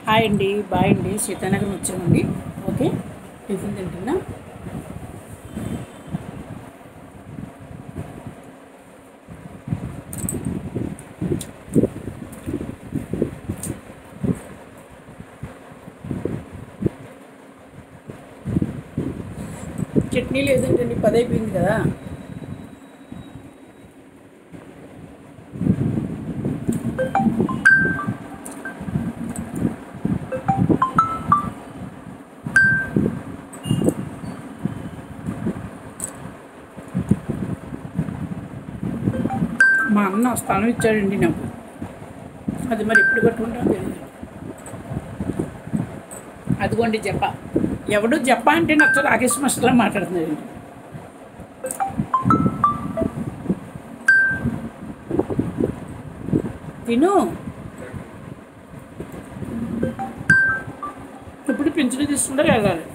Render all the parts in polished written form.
Hi అండి, bye అండి. సీతానగరం వచ్చామండి. ఓకే, టిఫిన్ తింటున్నా. చట్నీ లేదంటండి, 10 అయిపోయింది కదా. మా అన్న స్థలం ఇచ్చాడండి నాకు. అది మరి ఎప్పుడు కట్టుకుంటామో తెలియదు. అదిగోండి జప్ప. ఎవడు జప్ప అంటే నాకు రాకేష్ మాస్టర్లా మాట్లాడుతున్నాడండి. తిను. ఇప్పుడు పింఛను తీసుకుంటే వెళ్ళాలి.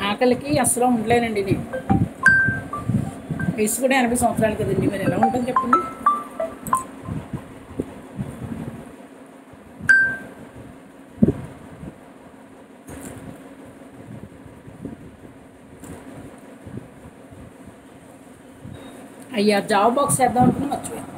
ఆకలికి అసలు ఉండలేనండి నేను. వయసు కూడా 80 సంవత్సరాలు కదండి, మరి ఎలా ఉంటుంది చెప్పండి. అయ్యా, జాబ్ బాక్స్ చేద్దాం అనుకున్నా, మర్చిపోయాను.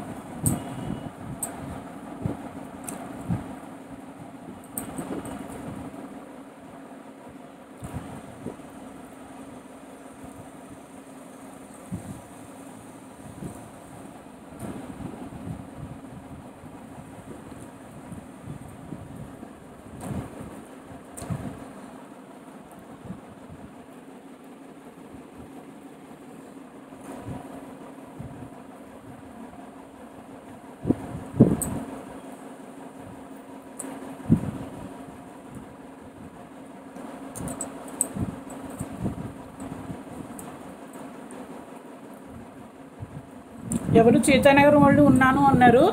ఎవరు సీతానగరం వాళ్ళు ఉన్నాను అన్నారు.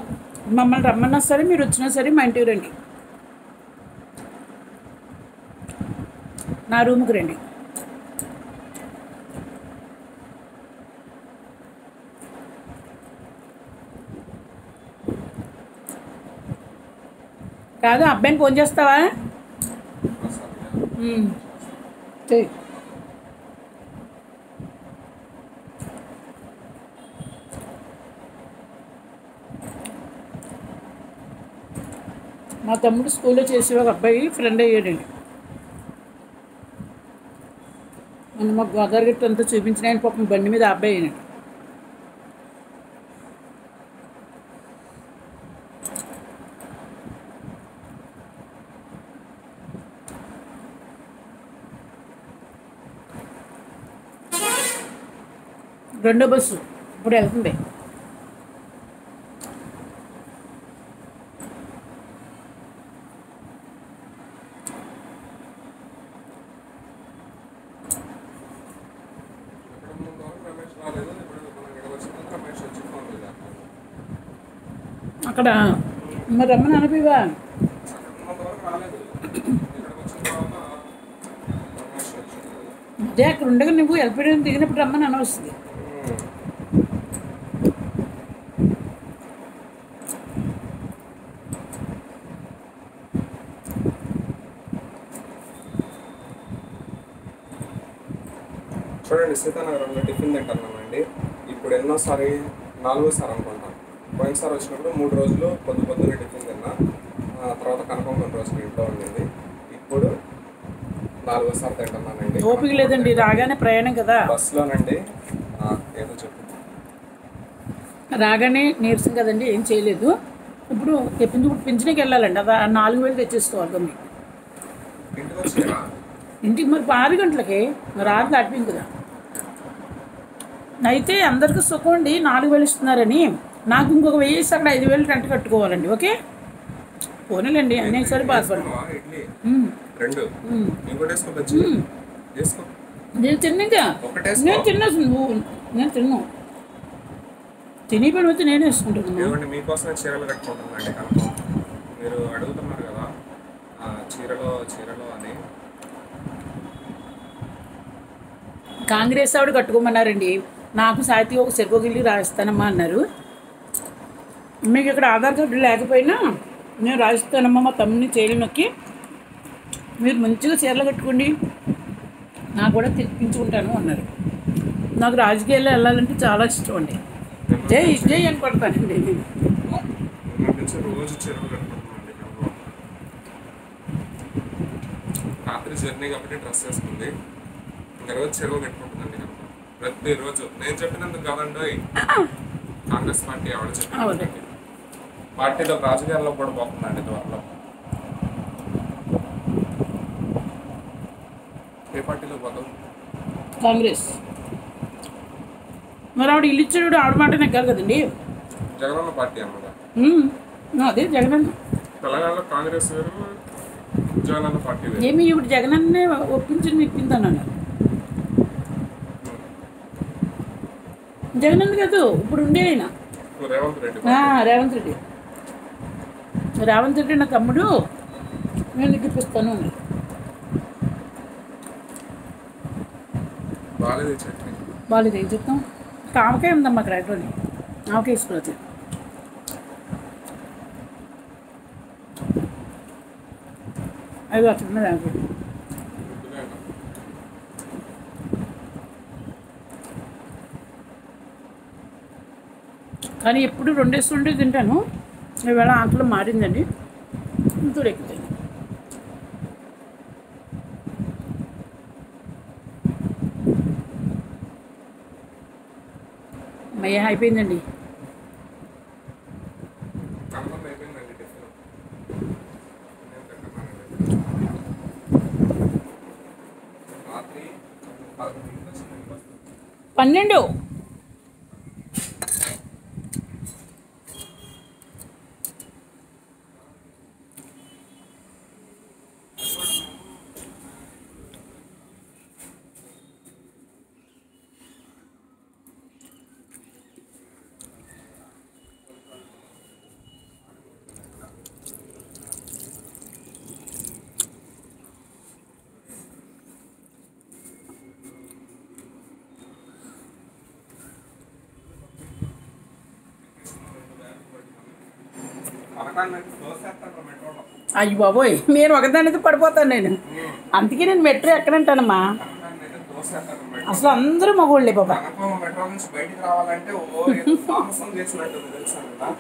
మమ్మల్ని రమ్మన్నా సరే, మీరు వచ్చినా సరే మా ఇంటికి రండి, నా రూమ్కి రండి. కాదు, అబ్బాయిని ఫోన్ చేస్తావా? చెయ్యి. మా తమ్ముడు స్కూల్లో చేసే ఒక అబ్బాయి ఫ్రెండ్ అయ్యాడండి. మొన్న మా గోదావరి గట్టు అంతా చూపించిన ఆయన పాపం బండి మీద అబ్బాయి అయినాడు. రెండో బస్సు ఇప్పుడు వెళ్తుంది. అక్కడ మరి రమ్మని అనిపివా. అదే అక్కడ ఉండగా నువ్వు ఎల్పిడి దిగినప్పుడు రమ్మని అనవస్తుంది. చూడండి, సీతానగరంలో టిఫిన్ తింటున్నామండి. ఇప్పుడు ఎన్నోసారి 4వసారి అనుకుంటాం. పోయినసారి వచ్చినప్పుడు 3 రోజులు పొద్దున్నే టిఫిన్ తిన్నా. తర్వాత కనకం కొన్ని రోజులు ఇంట్లో ఉండింది. ఇప్పుడు 4వసారి తింటున్నానండి. ఓపిక లేదండి, రాగానే ప్రయాణం కదా. బస్సులోనండి. ఏదో చెప్పు. రాగానే నీరసం కదండి, ఏం చేయలేదు. ఇప్పుడు పింఛన్కి వెళ్ళాలండి. అది 4,000 తెచ్చేసుకోవాలి గమ్మి. ఇంటికి వచ్చి ఇంటికి మరి 6 గంటలకి, మరి 6 దాటిపోయింది కదా. అయితే అందరికీ సుఖం అండి, 4,000 ఇస్తున్నారని. నాకు ఇంకొక 1000 అక్కడ 5,000 రెంట్ కట్టుకోవాలండి. ఓకే, పోనీలేండి, అన్నీ సరే బాధపడి. ఇడ్లీ 2 ఇంకోటి వేసుకో. నేను తిన్నాగా, నేను తిన్నా. నేను తిన్నా, తిని పడిపోతే నేను వేసుకుంటున్నాను. మీకోసమే చీరలు కట్టుకుంటున్నాండి. కనకం మీరు అడుగుతున్నారు కదా, చీరలో అని కాంగ్రెస్ ఆవిడ కట్టుకోమన్నారండి. నాకు సాహితీ ఒక చెరుకోగిల్లి రాయిస్తానమ్మా అన్నారు. మీకు ఇక్కడ ఆధార్ కార్డు లేకపోయినా నేను రాయిస్తానమ్మా, మా తమ్ముని చేయలు నొక్కి మీరు మంచిగా చీరలు కట్టుకోండి, నాకు కూడా తెప్పించుకుంటాను అన్నారు. నాకు రాజకీయాల్లో వెళ్ళాలంటే చాలా ఇష్టం అండి. జై జై అని కొడతానండి నేను. రోజు చెరువు కట్టుకుంటున్నాండి. రాత్రి జర్నీ కాబట్టి డ్రెస్ వేసుకుంది, ఇంకా రోజు చెరువు కట్టుకుంటుందండి. ప్రతిరోజు నేను చెప్పినందుకు కాదండి, కాంగ్రెస్ పార్టీ ఆవిడ చెప్పిన పార్టీలో రాజకీయాల్లో కూడా పోతుందండి త్వరలో. ఏ పార్టీలో పోతాం? కాంగ్రెస్. మరి ఆవిడ ఇల్లు ఇచ్చాడు, ఆవిడ మాట నెగ్గాలి కదండి. జగనన్న పార్టీ అన్నమాట. అదే జగనన్న. తెలంగాణలో కాంగ్రెస్ వేరు, జగనన్న పార్టీ వేరు. ఏమి ఇప్పుడు జగనన్నే ఒప్పించి ఇప్పిందని అన్నారు. జగనన్న కాదు, ఇప్పుడు ఉండే ఆయన రేవంత్ రెడ్డి. రేవంత్ రెడ్డి. రేవంత్ రెడ్డి నా తమ్ముడు, నేను నీకు ఇప్పిస్తాను అన్నారు. బాగాలేదు చట్నీ. బాగాలేదు, ఏం చెప్తాం. ఆవకాయ ఉందమ్మా అక్కడ అడ్రోని, ఆవకాయ వేసుకోవచ్చు. అవి అక్కడ ఉన్నది ఆవకాయ. కానీ ఎప్పుడు రెండేస్తుంటే తింటాను, ఈవేళ ఆటలో మారిందండి, ఇంతూరు ఎక్కుతాయి. మయ్య అయిపోయిందండి. పన్నెండు. అయ్యి బాబోయ్, నేను ఒకదానితో పడిపోతాను నేను, అందుకే నేను మెట్రో ఎక్కడంటానమ్మా. అసలు అందరూ మగోళ్ళే బాబా.